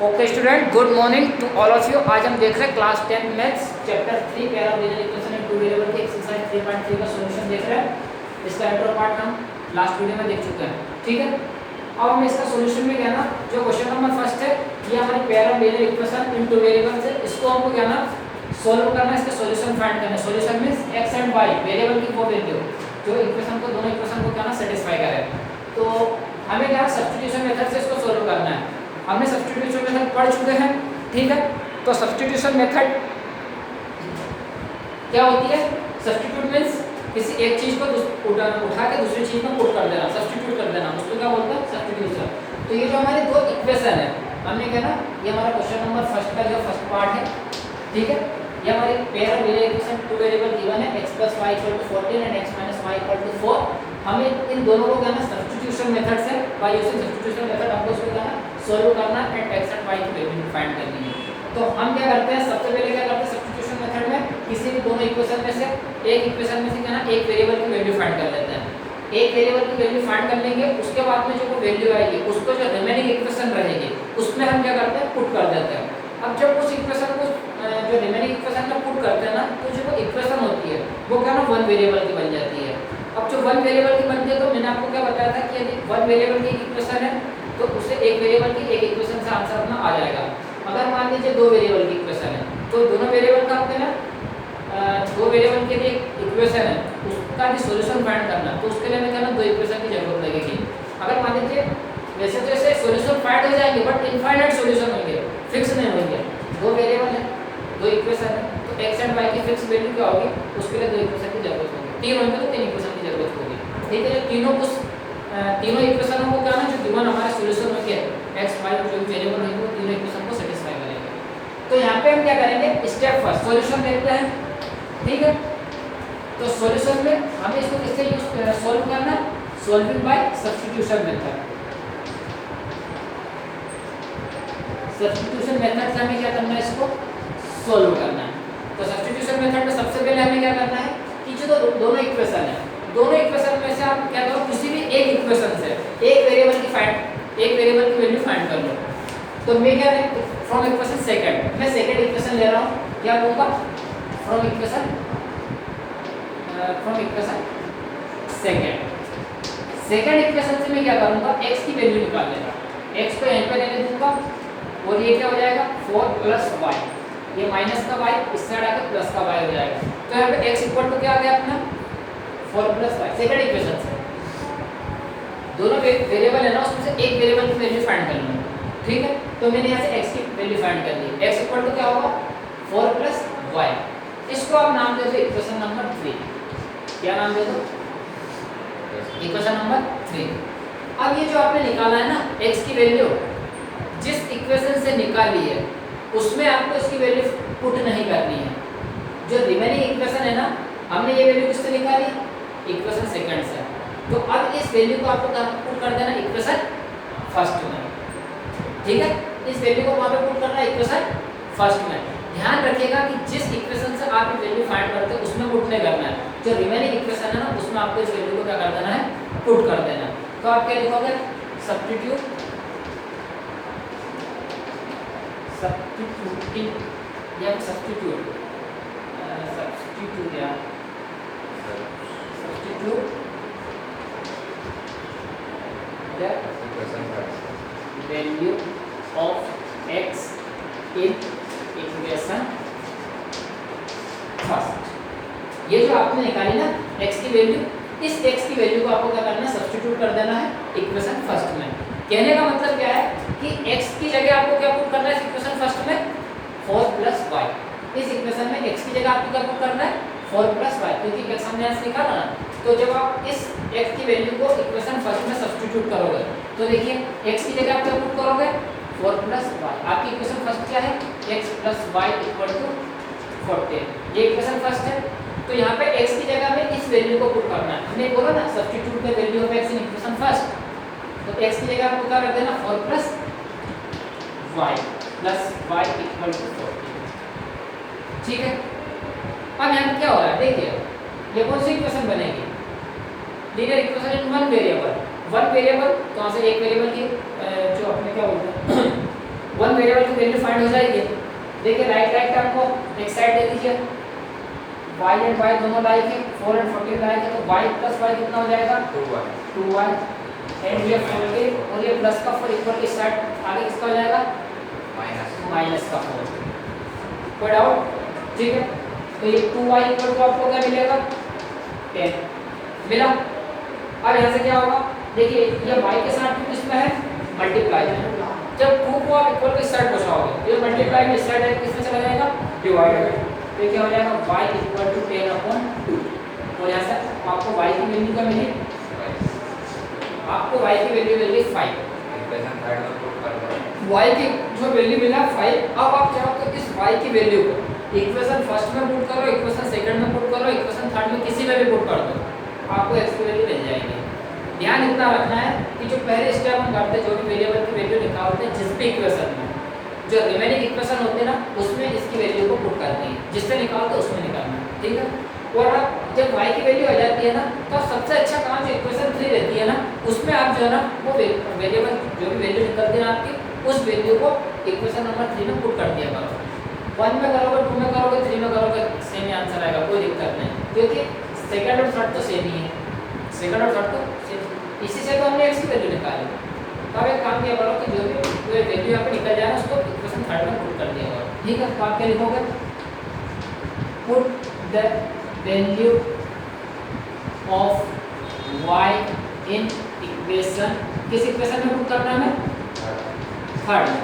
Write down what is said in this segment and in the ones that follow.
Okay student, good morning to all of you. आज हम देख रहे हैं class 10 maths chapter 3 parabolic equation and two variable की एक्सरसाइज 3.3 का सॉल्यूशन देख रहे हैं। इसका इंट्रो पार्ट हम लास्ट वीडियो में देख चुके हैं, ठीक है। अब हम इसका सॉल्यूशन में क्या ना, जो क्वेश्चन नंबर फर्स्ट है ये हमारी parabolic equation in two variables है, इसको हमको क्या ना सॉल्व करना है, इसका सॉल्यूशन फाइंड करना है। Solution means x and y variable की वो वैल्यू जो इक्वेशन को दोनों इक्वेशन को क्या ना सेटिस्फाई करे। तो हमें क्या सब्स्टिट्यूशन मेथड से इसको सॉल्व करना है। हमने सब्स्टिट्यूशन मेथड पढ़ चुके हैं, ठीक है। तो सब्स्टिट्यूशन मेथड क्या होती है? सब्स्टिट्यूट मींस किसी एक चीज को उठा के दूसरी चीज में पुट कर देना, सब्स्टिट्यूट कर देना, उसको क्या बोलते हैं? सब्स्टिट्यूशन। तो ये जो हमारे दो इक्वेशन है, हमने क्या ना ये हमारा क्वेश्चन नंबर फर्स्ट का जो फर्स्ट पार्ट है, ठीक है। ये हमारी parabolic equation two variable given है x + y = 14 and x - y = 4। हमें इन दोनों को क्या ना सब्स्टिट्यूशन मेथड से बाय यूजिंग सब्स्टिट्यूशन मेथड हमको इसको क्या ना सॉल्व करना है एंड x एंड y की वैल्यू फाइंड करनी है। तो हम क्या करते हैं, सबसे पहले क्या करते हैं सब्स्टिट्यूशन मेथड में किसी भी दोनों इक्वेशन में से एक इक्वेशन में से क्या ना एक वेरिएबल की वैल्यू फाइंड कर लेते हैं। एक वेरिएबल की वैल्यू फाइंड कर लेंगे, उसके बाद में जो वैल्यू आएगी उसको जो रिमेनिंग इक्वेशन रहेगी उसमें हम क्या करते हैं पुट कर देते हैं। अब जब उस इक्वेशन को जो रिमेनिंग इक्वेशन में पुट करते हैं ना, तो जो इक्वेशन होती है वो क्या ना वन वेरिएबल की बन जाती है। अब जो वन वेरिएबल की बनती है, तो मैंने आपको क्या बताया था कि यदि वन वेरिएबल की इक्वेशन है तो उसे एक वेरिएबल की एक इक्वेशन से आंसर अपना आ जाएगा। अगर मान लीजिए दो वेरिएबल की इक्वेशन है तो दोनों वेरिएबल का आपने ना दो वेरिएबल के लिए इक्वेशन है उसका भी सॉल्यूशन फाइंड करना, तो उसके लिए हमें क्या ना दो इक्वेशन की जरूरत लगेगी। अगर मान लीजिए वैसे तो ऐसे सॉल्यूशन फाइंड हो जाएंगे बट इनफाइनाइट सॉल्यूशन होंगे, फिक्स नहीं होंगे। दो वेरिएबल है, दो इक्वेशन है, तो x एंड y की फिक्स वैल्यू क्या होगी, उसके लिए दो इक्वेशन की जरूरत होगी। तीन होंगे तो तीन इक्वेशन की जरूरत होगी, ठीक है। तीनों इक्वेशनों को क्या ना जो गिवन हमारा सॉल्यूशन होंगे x y जो वेरिएबल होंगे वो तीनों इक्वेशन को सेटिस्फाई करेंगे। तो यहाँ पे हम क्या करेंगे, स्टेप फर्स्ट सॉल्यूशन देखते हैं, ठीक है। तो सॉल्यूशन में हमें इसको किससे यूज सॉल्व करना है, solving by substitution method. Substitution method से हमें क्या करना है, इसको सॉल्व करना है। तो सब्स्टिट्यूशन मेथड में सबसे पहले हमें क्या करना है कि जो दोनों इक्वेशन है, दोनों इक्वेशन में से आप क्या करो किसी भी एक इक्वेशन से एक वेरिएबल की वैल्यू फाइंड कर लो। तो मैं क्या फ्रॉम इक्वेशन सेकंड, मैं सेकंड इक्वेशन ले रहा हूँ, क्या लूंगा फ्रॉम इक्वेशन सेकंड इक्वेशन से मैं क्या करूंगा x की वैल्यू निकाल लेगा। x को यहीं पे लेने दूंगा और ये क्या हो जाएगा 4 + y, ये माइनस का y इस साइड आकर प्लस का y हो जाएगा। तो यहाँ पे x = क्या आ गया अपना 4 + y। सेकंड इक्वेशन से दोनों वेरिएबल है ना, उसमें से एक वेरिएबल की वैल्यू फाइंड करनी है, ठीक है। तो मैंने यहाँ से x की वैल्यू फाइंड कर ली। x = क्या होगा 4 + y। इसको आप नाम दे दो इक्वेशन नंबर 3। क्या नाम दे दो, इक्वेशन नंबर 3। अब ये जो आपने निकाला है ना x की वैल्यू, जिस इक्वेशन से निकाली है उसमें आपको इसकी वैल्यू पुट नहीं करनी है। जो रिमेनिंग इक्वेशन है ना, हमने ये वैल्यू किससे निकाली, इक्वेशन सेकंड से। तो अब इस वैल्यू को आपको कहां पुट कर देना, इक्वेशन फर्स्ट में, ठीक है। इस वैल्यू को वहां पे पुट करना है इक्वेशन फर्स्ट में। ध्यान रखिएगा कि जिस इक्वेशन से आप वैल्यू फाइंड करते हो उसमें पुट नहीं करना है, जो रिमेनिंग इक्वेशन है ना उसमें आपको इस वैल्यू को क्या कर देना है, पुट कर देना। तो आप क्या लिखोगे, सब्स्टिट्यूटिंग या substitute the value of x in equation first. ये जो आपने निकाली ना x की वैल्यू, इस x की वैल्यू को आपको क्या करना है, सब्स्टिट्यूट कर देना है इक्वेशन फर्स्ट में। कहने का मतलब क्या है कि x की जगह आपको क्या पुट करना है इस इक्वेशन फर्स्ट में 4 + y। इस इक्वेशन में x की जगह आपको क्या पुट करना है 4 + y, क्योंकि x हमने यहाँ से निकाला ना। तो जब आप इस x की वैल्यू को इक्वेशन फर्स्ट में सब्स्टिट्यूट करोगे तो देखिए x की जगह आप क्या पुट करोगे 4 + y। आपकी इक्वेशन फर्स्ट क्या है, x + y = 14। ये इक्वेशन फर्स्ट है। तो यहाँ पे x की जगह में इस वैल्यू को पुट करना है। हमने बोला ना substitute the value of x in equation first, तो x की जगह आपको क्या रख देना 4 + y = 14, ठीक है। अब यहाँ क्या हो रहा है, देखिए ये कौन सी इक्वेशन बनेगी, linear equation in one variable. तो वहाँ से एक वेरिएबल की जो अपने क्या बोलते हैं वन वेरिएबल की वैल्यू फाइंड हो जाएगी। देखिए राइट आपको एक साइड दे दीजिए, y एंड y दोनों लाइक है, 4 एंड 14 लाइक है, तो y प्लस y कितना हो जाएगा 2y एंड ये 14 और ये प्लस का 4 इक्वल के साइड आगे किसका हो जाएगा माइनस का 4। कोई डाउट? ठीक है, तो ये 2y इक्वल टू आपको क्या मिलेगा 10 मिला। अब यहाँ से क्या होगा, देखिए ये y के साथ भी किसमें है मल्टीप्लाई है, जब 2 को आप इक्वल के साइड बसाओगे ये मल्टीप्लाई में साइड है किसमें चला जाएगा डिवाइडेड, तो क्या हो जाएगा y इक्वल टू 10/2 और यहाँ से आपको y की वैल्यू क्या मिली, आपको y की वैल्यू मिली 5, इक्वेशन थर्ड में पुट कर दो y की जो वैल्यू मिला 5। अब आप चाहो तो इस y की वैल्यू को इक्वेशन फर्स्ट में पुट करो, इक्वेशन सेकंड में पुट करो, इक्वेशन थर्ड में किसी में भी पुट कर दो, आपको x की वैल्यू मिल जाएगी। ध्यान इतना रखना है कि जो पहले स्टेप हम करते जो भी वेरिएबल की वैल्यू निकालते हैं जिस भी इक्वेशन में, जो रिमेनिंग इक्वेशन होते हैं ना उसमें इसकी वैल्यू को पुट करते हैं, जिससे निकालते उसमें निकालना, ठीक है। और अब जब y की वैल्यू आ जाती है ना तो सबसे अच्छा काम जो इक्वेशन 3 रहती है ना उसमें आप जो है ना वो वेरिएबल जो भी वैल्यू निकलती है ना आपकी उस वैल्यू को इक्वेशन नंबर 3 में पुट कर दिया करो। 1 में करोगे, 2 में करोगे, 3 में करोगे सेम ही आंसर आएगा, कोई दिक्कत नहीं, क्योंकि सेकंड और थर्ड तो सेम ही है, सेकंड और थर्ड तो सेम, इसी से तो हमने x की वैल्यू निकाली। तो अब एक काम किया करो कि जो भी वैल्यू यहाँ पे निकल जाए ना उसको इक्वेशन थर्ड में पुट कर दिया करो, ठीक है। तो आप क्या लिखोगे, put the value of y in equation, किस इक्वेशन में पुट करना है थर्ड में।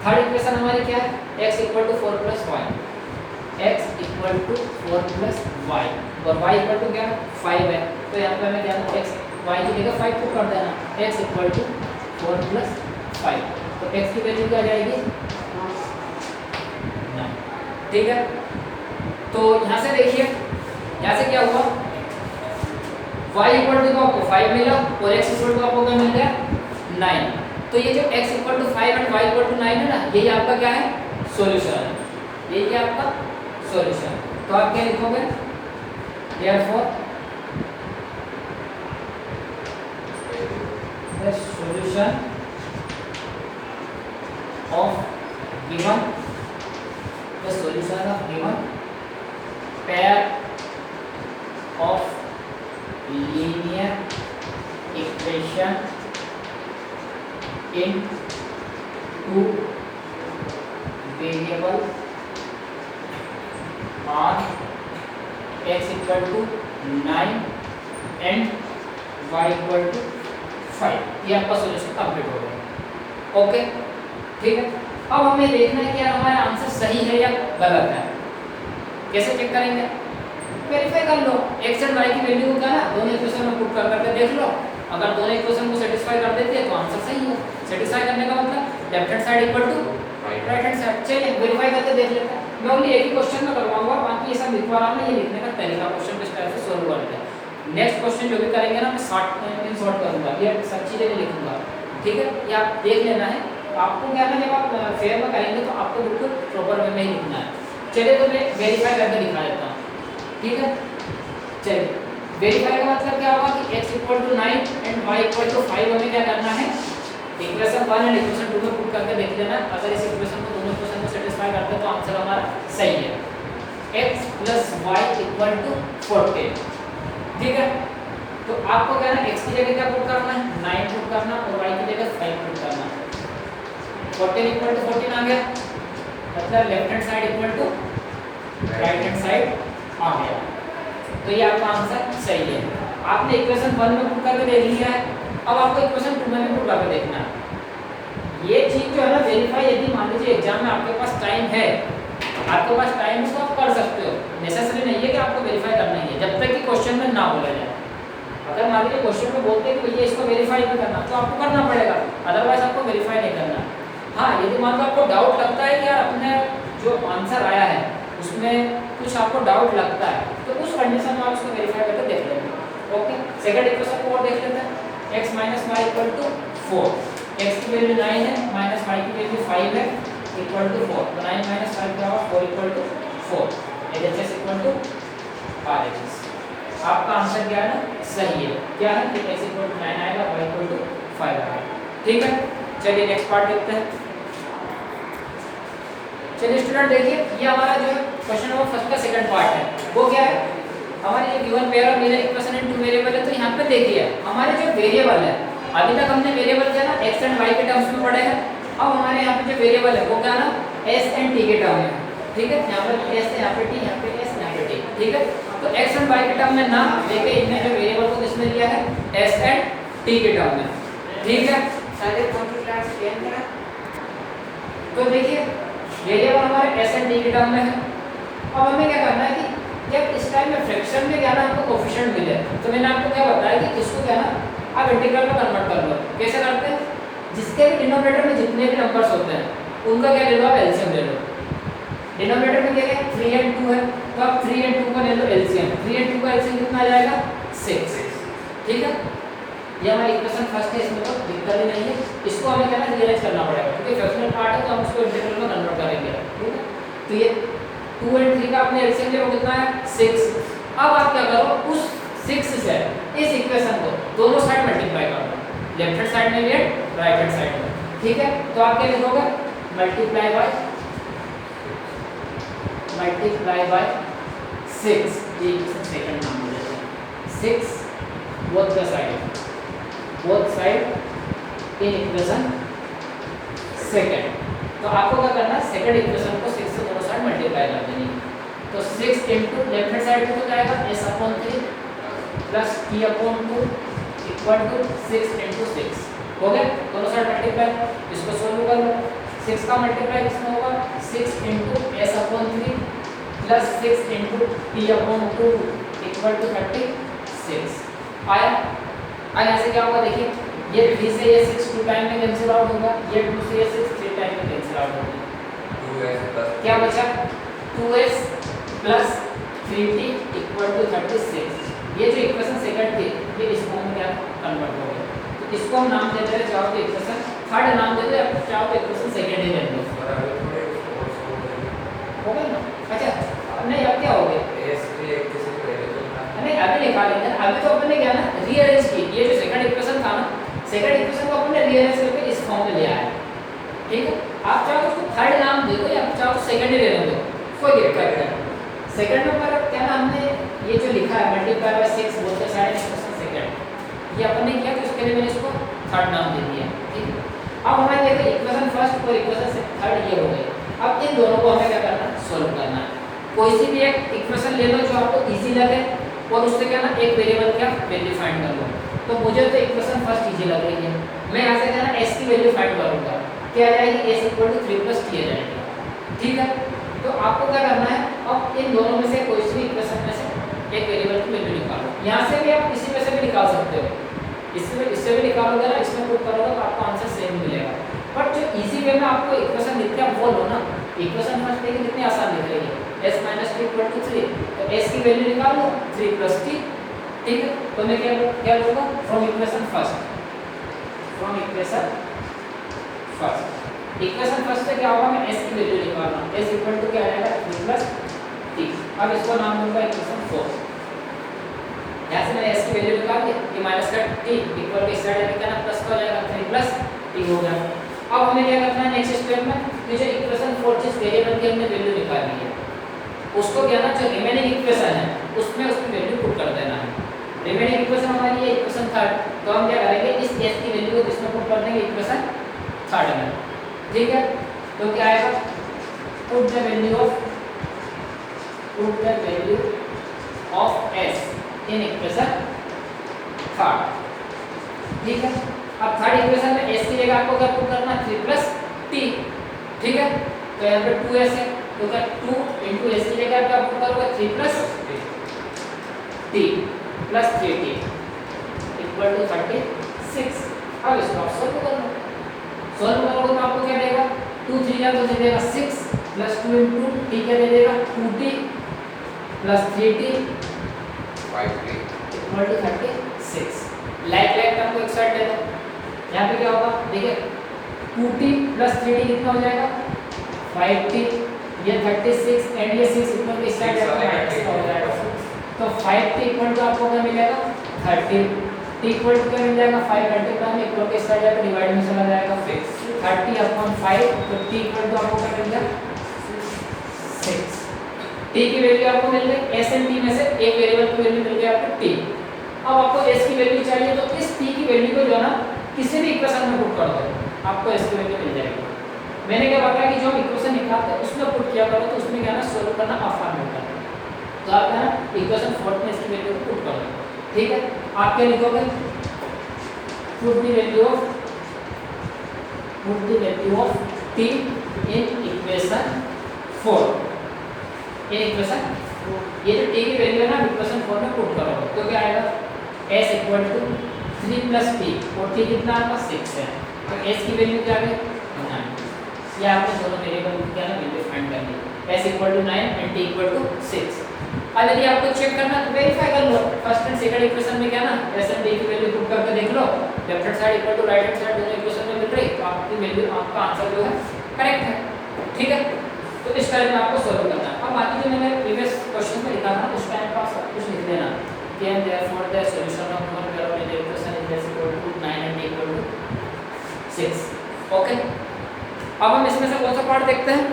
थर्ड इक्वेशन हमारी क्या है x equal to 4 plus y, x equal to 4 plus y और y इक्वल टू क्या 5 है, तो यहाँ पे हमें क्या x y की जगह 5 पुट कर देना, x इक्वल टू 4 प्लस 5, तो x की वैल्यू क्या आ जाएगी 9, ठीक है। तो यहाँ से देखिए यहाँ से क्या हुआ, y इक्वल टू आपको 5 मिला और x इक्वल टू आपको क्या मिल गया 9, तो ये जो x equal to 5 and y equal to 9 है ना यही आपका क्या है सॉल्यूशन है, यही क्या आपका सॉल्यूशन। तो आप क्या लिखोगे, therefore the solution of given pair of linear equation in two variable are x equal to 9 and y equal to 5, ये आपका सॉल्यूशन कंप्लीट हो गया। ओके ठीक है, अब हमें देखना है कि यार हमारा आंसर सही है या गलत है। कैसे चेक करेंगे, वेरीफाई कर लो, x एंड y की वैल्यू को क्या ना दोनों इक्वेशन में पुट कर करके देख लो, अगर दोनों इक्वेशन को सेटिस्फाई कर देती है तो आंसर सही है। सेटिस्फाई करने का मतलब left hand side equal to right hand side. चलिए वेरीफाई करके देख लेते हैं। मैं ओनली एक ही क्वेश्चन में करवाऊंगा, बाकी ये सब लिखवा रहा हूं, ये लिखने का तरीका क्वेश्चन किस तरह से सोल्व करते हैं। नेक्स्ट क्वेश्चन जो भी करेंगे ना मैं शॉर्ट करूंगा, ये सब चीजें नहीं लिखूंगा, ठीक है। ये आप देख लेना है, आपको क्या है जब आप फेयर में करेंगे तो आपको बिल्कुल प्रॉपर वे में ही लिखना है। चलिए तो मैं वेरीफाई करके दिखा देता हूँ, ठीक है। चलिए वेरीफाई का मतलब क्या होगा कि x equal to 9 and y equal to 5 हमें क्या करना है, इक्वेशन 1 एंड इक्वेशन 2 में पुट करके देख लेना। अगर इस इक्वेशन को दोनों इक्वेशन को सेटिस्फाई करते हैं तो आंसर हमारा सही है, x plus y equal to 14, ठीक है। तो आपको क्या ना x की जगह क्या पुट करना है 9 पुट करना और y की जगह 5 पुट करना। 14 इक्वल टू 14 आ गया, मतलब left hand side equal to right hand side आ गया, तो ये आपका आंसर सही है। आपने इक्वेशन 1 में पुट करके देख लिया है, अब आपको इक्वेशन 2 में भी पुट करके देखना है। ये चीज जो है ना वेरीफाई, यदि मान लीजिए एग्जाम में आपके पास टाइम है, आपके पास टाइम है तो आप कर सकते हो, नेसेसरी नहीं है कि आपको वेरीफाई करना ही है, जब तक कि क्वेश्चन में ना बोला जाए। अगर मान लीजिए क्वेश्चन में बोलते हैं कि भैया इसको वेरीफाई नहीं करना तो आपको करना पड़ेगा, अदरवाइज आपको वेरीफाई नहीं करना। हाँ, यदि मान लो आपको डाउट लगता है कि यार अपने जो आंसर आया है उसमें कुछ आपको डाउट लगता है तो उस कंडीशन में आप उसको वेरीफाई करके देख लेंगे। ओके, सेकंड इक्वेशन को और देख लेते हैं। x minus y equal to 4, x की वैल्यू 9 है माइनस y की वैल्यू 5 है इक्वल टू 4, तो 9 माइनस 5 क्या होगा 4 equal to 4, LHS equal to RHS। आपका आंसर क्या है ना सही है, क्या है कि x इक्वल टू 9 आएगा, y इक्वल टू 5 आएगा, ठीक है। चलिए नेक्स्ट पार्ट देखते हैं। चलिए स्टूडेंट देखिए, ये हमारा जो क्वेश्चन नंबर फर्स्ट का सेकंड पार्ट है, वो क्या है, हमारे ये given pair of linear equation and two variable है। तो यहाँ पे देखिए हमारे जो वेरिएबल है, अभी तक हमने वेरिएबल क्या ना x एंड y के टर्म्स में पढ़े हैं। अब हमारे यहाँ पे जो वेरिएबल है वो क्या ना s एंड t के टर्म में, ठीक है। यहाँ पर s है, यहाँ पे t, यहाँ पे s, यहाँ पे t, ठीक है। तो x एंड y के टर्म में ना लेके इन्हें जो वेरिएबल को किसमें लिया है, s एंड t के टर्म में, ठीक है। सारे कॉन्ट्री क्लास स्कैन करा। तो देखिए वेरिएबल हमारे s एंड t के टर्म में है। अब हमें क्या करना है कि जब इस टाइम में फ्रैक्शन में क्या ना हमको कोएफिशिएंट मिले, तो मैंने आपको क्या बताया कि इसको क्या ना आप इंटीग्रल में कन्वर्ट कर लो। कैसे करते हैं, जिसके भी डिनोमिनेटर में जितने भी नंबर्स होते हैं उनका क्या ले लो, आप एलसीएम ले लो। डिनोमिनेटर में क्या है 3 एंड 2 है, तो आप 3 एंड 2 का ले लो एलसीएम। 3 एंड 2 का एलसीएम कितना आ जाएगा, 6, ठीक है। ये हमारी इक्वेशन फर्स्ट है, इसमें तो दिक्कत ही नहीं है। इसको हमें क्या ना रियलाइज करना पड़ेगा, क्योंकि फ्रैक्शनल पार्ट है तो हम उसको इंटीग्रल में कन्वर्ट करेंगे, ठीक है। तो ये 2 एंड 3 का आपने एलसीएम लिया, वो कितना है 6। अब आप क्या करो, उस 6 से इस इक्वेशन को दोनों साइड मल्टीप्लाई कर दो, लेफ्ट हैंड साइड में भी है, राइट हैंड साइड में, ठीक है। तो आप क्या लिखोगे, मल्टीप्लाई बाय 6, ये इक्वेशन सेकंड नाम हो जाता है। 6 both side in equation second. तो आपको क्या करना है, सेकंड इक्वेशन को 6 से दोनों साइड मल्टीप्लाई कर देनी है। तो 6 इनटू लेफ्ट हैंड साइड में तो जाएगा s/3 plus t/2 equal to 6 into 6, हो गया। दोनों साइड मल्टीप्लाई, इसको सोल्व कर लो। 6 का मल्टीप्लाई किसमें होगा, 6 into s/3 plus 6 into t/2 equal to 36 आया। अब यहाँ से क्या होगा, देखिए ये 3 से ये 6 2 टाइम में कैंसिल आउट होगा, ये 2 से ये 6 3 टाइम में कैंसिल आउट होगा। 2s प्लस क्या बचा, 2s plus 3t equal to 36। ये जो इक्वेशन सेकंड थी ये इस फॉर्म में क्या कन्वर्ट हो गया। तो इसको हम नाम देते हैं, चाहो तो इक्वेशन थर्ड नाम देते हैं, या चाहो तो इक्वेशन सेकंड ही ले लो, हो गया ना। अच्छा नहीं, अब क्या हो गया, नहीं अभी निकालेंगे। अभी तो अपने क्या ना रीअरेंज की, ये जो सेकंड इक्वेशन था ना, सेकंड इक्वेशन को अपने रीअरेंज करके इस फॉर्म में ले आए, ठीक है। आप चाहो तो उसको थर्ड नाम दे दो, या चाहो तो सेकंड ही लेने दो, कोई दिक्कत नहीं। सेकंड नंबर क्या ना हमने ये जो लिखा है मल्टीप्लाई बाय 6 बोलते साइड इक्वेशन सेकंड, ये अपन ने किया, तो इसके लिए मैंने इसको थर्ड नाम दे दिया, ठीक है। अब हमें देखो इक्वेशन फर्स्ट और इक्वेशन थर्ड ये हो गए। अब इन दोनों को हमें क्या करना है, सोल्व करना है। कोई सी भी एक इक्वेशन ले लो जो आपको इजी लगे, और उससे क्या ना एक वेरिएबल क्या वैल्यू फाइंड कर लो। तो मुझे तो इक्वेशन फर्स्ट इजी लग रही है, मैं यहाँ से क्या ना s की वैल्यू फाइंड करूँगा, क्या आ जाएगी, s equal to 3 plus t आ जाएगी, ठीक है। तो आपको क्या करना है, अब इन दोनों में से कोई सी इक्वेशन में से एक वेरिएबल की वैल्यू निकालो। यहाँ से भी आप किसी में से भी निकाल सकते हो, इससे भी निकालोगे ना, इसमें पुट करोगे तो आपको आंसर सेम मिलेगा। बट जो इजी वे में आपको इक्वेशन लिखते हैं वो लो ना। इक्वेशन फर्स्ट देखिए कितनी आसान लिख रही है, s - t इक्वल टू 3, तो s की वैल्यू निकाल लो 3 प्लस t, ठीक है। तो मैं क्या लूँगा, from equation first equation first से क्या होगा, मैं s की वैल्यू निकालना, s इक्वल टू क्या आएगा 3 प्लस t। अब इसको नाम दूंगा इक्वेशन 4। यहाँ से मैंने s की वैल्यू निकाल दी, ये माइनस का t इक्वल टू इस साइड में क्या ना प्लस का हो जाएगा 3 प्लस t हो गया। अब हमें क्या करना है नेक्स्ट स्टेप में, कि जो इक्वेशन 4 जिस वेरिएबल की हमने वैल्यू निकाली है उसको क्या ना जो रिमेनिंग इक्वेशन है उसमें उसकी वैल्यू पुट कर देना है। रिमेनिंग इक्वेशन हमारी ये इक्वेशन थर्ड, तो हम क्या करेंगे, इस s की वैल्यू को किसमें पुट कर देंगे, इक्वेशन थर्ड में, ठीक है। तो क्या आएगा, put the value of s in equation third, ठीक है। अब थर्ड इक्वेशन में s की जगह आपको क्या पुट करना है, 3 प्लस t, ठीक है। तो यहाँ पे 2s है, तो क्या 2 इंटू s की जगह क्या पुट करोगे, 3 plus t plus 3t equal to 36। अब इसको आप सोल्व कर लो, सोल्व करोगे तो आपको क्या देगा, 2 3 या तो दे देगा 6 प्लस 2 इंटू t क्या दे देगा 2t plus 3t 5t equal to 36। Like term को एक साइड ले दो, यहाँ पे क्या होगा, देखिए 2t प्लस 3t कितना हो जाएगा 5t, ये 36 एंड ये 6 इक्वल टू इस साइड माइनस का हो जाएगा। तो 5t इक्वल टू आपको क्या मिलेगा 30, t इक्वल टू क्या मिल जाएगा 5 मल्टीप्लाई में इक्वल टू इस साइड जाकर डिवाइड में चला जाएगा 30/5, तो t इक्वल टू आपको क्या मिल जाएगा t की वैल्यू आपको मिल गई, s एंड t में से एक वेरिएबल की वैल्यू मिल गई आपको t। अब आपको s की वैल्यू चाहिए तो इस t की वैल्यू को जो है ना किसी भी इक्वेशन में पुट कर दो, आपको s की वैल्यू मिल जाएगी। मैंने क्या बताया कि जो हम इक्वेशन निकालते हैं उसमें पुट किया करो, तो उसमें क्या ना सोल्व करना आसान होता है। तो आप ना इक्वेशन 4 में इसकी वैल्यू को पुट करो, ठीक है। आप क्या लिखोगे, put the value of t in equation 4, ये इक्वेशन ये जो t की वैल्यू है ना इक्वेशन 4 में पुट करोगे तो क्या आएगा, s equal to 3 plus t, और t कितना आपका 6 है, तो s की वैल्यू क्या है 9। ये आपने दोनों वेरिएबल की क्या है वैल्यू फाइंड करनी है, s equal to 9 and t equal to 6। अब यदि आपको चेक करना है तो वेरीफाई कर लो, फर्स्ट एंड सेकंड इक्वेशन में क्या ना s एंड t की वैल्यू पुट करके देख लो, left hand side equal to right hand side दोनों इक्वेशन में मिल रही, तो आपकी वैल्यू आपका आंसर जो है करेक्ट है, ठीक है। तो इस टाइप में आपको सॉल्व करना है। अब बाकी जो मैंने प्रीवियस क्वेश्चन में लिखा था उस टाइम पर आप सब कुछ लिख देना कि and therefore the solution of one parabolic equation is equal to 9 and t equal to 6, okay. अब हम इसमें से कौन सा पार्ट देखते हैं,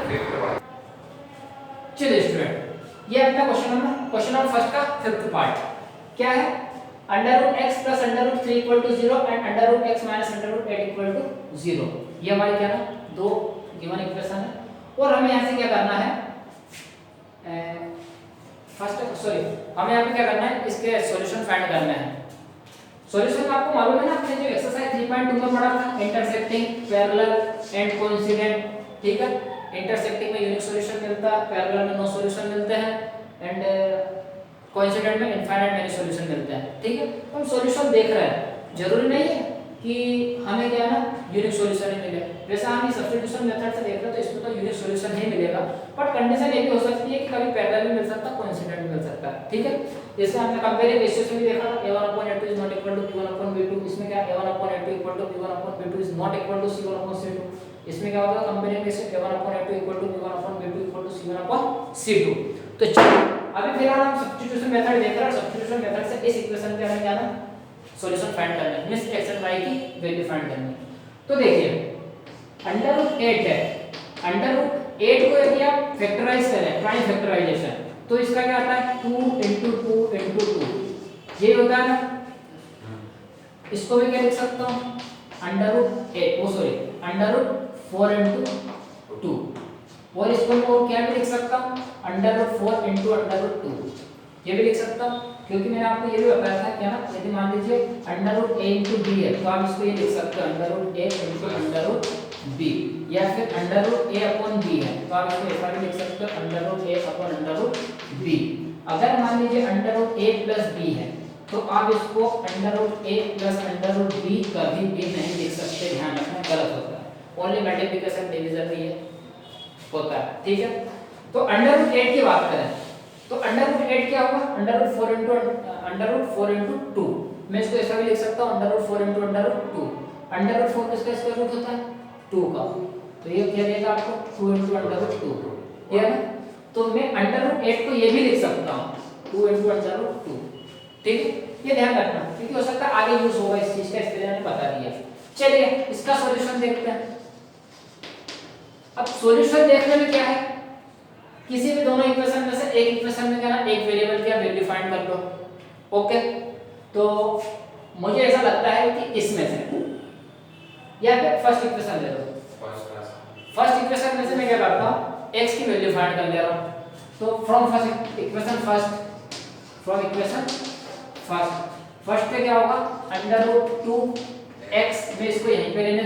चलिए स्टूडेंट, ये अपना क्वेश्चन नंबर फर्स्ट का फिफ्थ पार्ट क्या है, under root x plus under root 3 equal to 0 and under root x minus under root 8 equal to 0। ये हमारी क्या ना दो गिवन इक्वेशन है, और हमें यहाँ से क्या करना है, हमें यहाँ पे क्या करना है, इसके सॉल्यूशन फाइंड करना है। सॉल्यूशन आपको मालूम है ना, आपने जो एक्सरसाइज 3.2 में पढ़ा था, इंटरसेक्टिंग, पैरेलल एंड कोइंसिडेंट, ठीक है। इंटरसेक्टिंग में यूनिक सॉल्यूशन मिलता है, पैरेलल में नो सॉल्यूशन मिलते हैं, एंड कोइंसिडेंट में इनफाइनाइट मेनी सॉल्यूशन मिलते हैं, ठीक है। हम सॉल्यूशन देख रहे हैं, जरूरी नहीं है कि हमें क्या है ना यूनिक सॉल्यूशन ही मिले। वैसे हम सब्स्टिट्यूशन मेथड से देख रहे हैं तो इसमें तो यूनिक सॉल्यूशन ही मिलेगा, बट कंडीशन ये भी हो सकती है कि कभी पैरेलल भी मिल सकता है, कोइंसिडेंट भी मिल सकता है, ठीक है। जैसे हमने कंपेयरिंग रेशियो से भी देखा a1/a2 is not equal to b1/b2, इसमें क्या a1/a2 equal to b1/b2 is not equal to c1/c2, इसमें क्या होगा comparing ratio a1/a2 equal to b1/b2 equal to c1/c2। तो चलिए अभी फिलहाल हम सब्स्टिट्यूशन मेथड देख रहे हैं, सब्स्टिट्यूशन मेथड से इस इक्वेशन पे हमें क्या ना सॉल्यूशन फाइंड करना है, मींस x एंड y की वैल्यू फाइंड करनी है। तो देखिए अंडर रूट 8 है, अंडर रूट 8 को यदि आप फैक्टराइज करें, प्राइम फैक्टराइजेशन, तो इसका क्या आता है 2 into 2 into 2, ये होता है ना। इसको भी क्या लिख सकता हूं, under root 8 under root 4 into 2, और इसको मैं क्या भी लिख सकता हूं under root 4 into under root 2, ये भी लिख सकता हूं, क्योंकि मैंने आपको ये भी बताया था क्या ना, यदि मान लीजिए under root a into b है तो आप इसको ये लिख सकते हो under root a into under root b, या फिर under root a upon b है तो आप इसको ऐसा भी लिख सकते हो under root a upon under root b। अगर मान लीजिए under root a plus b है तो आप इसको under root a plus under root b कभी भी नहीं लिख सकते, ध्यान रखना, गलत होता है। ओनली मल्टीप्लिकेशन डिवीजन में ये होता है, ठीक है। तो अंडर रूट 8 की बात करें तो अंडर रूट 8 क्या होगा, अंडर रूट 4 into 2, मैं इसको ऐसा भी लिख सकता हूं under root 4 into under root 2, under root 4 किसका स्क्वायर रूट होता है 2 का, तो ये क्या देगा आपको 2 into अंडर रूट 2, ये है ना। तो मैं अंडर रूट 8 को ये भी लिख सकता हूं 2 into अंडर रूट 2, ठीक है। ये ध्यान रखना क्योंकि हो सकता है आगे यूज होगा इस चीज का, इसलिए मैंने बता दिया। चलिए इसका सॉल्यूशन देखते हैं। अब सॉल्यूशन देखने में क्या है, किसी भी दोनों इक्वेशन में से एक इक्वेशन में क्या ना एक वेरिएबल की वैल्यू फाइंड कर लो, ओके। तो मुझे ऐसा लगता है कि इसमें से या फिर फर्स्ट इक्वेशन ले लो, फर्स्ट इक्वेशन में से मैं क्या करता हूं x की वैल्यू फाइंड कर ले रहा हूं। तो फ्रॉम फर्स्ट इक्वेशन फर्स्ट पे क्या होगा अंडर रूट 2x, मैं इसको यहीं पे लेने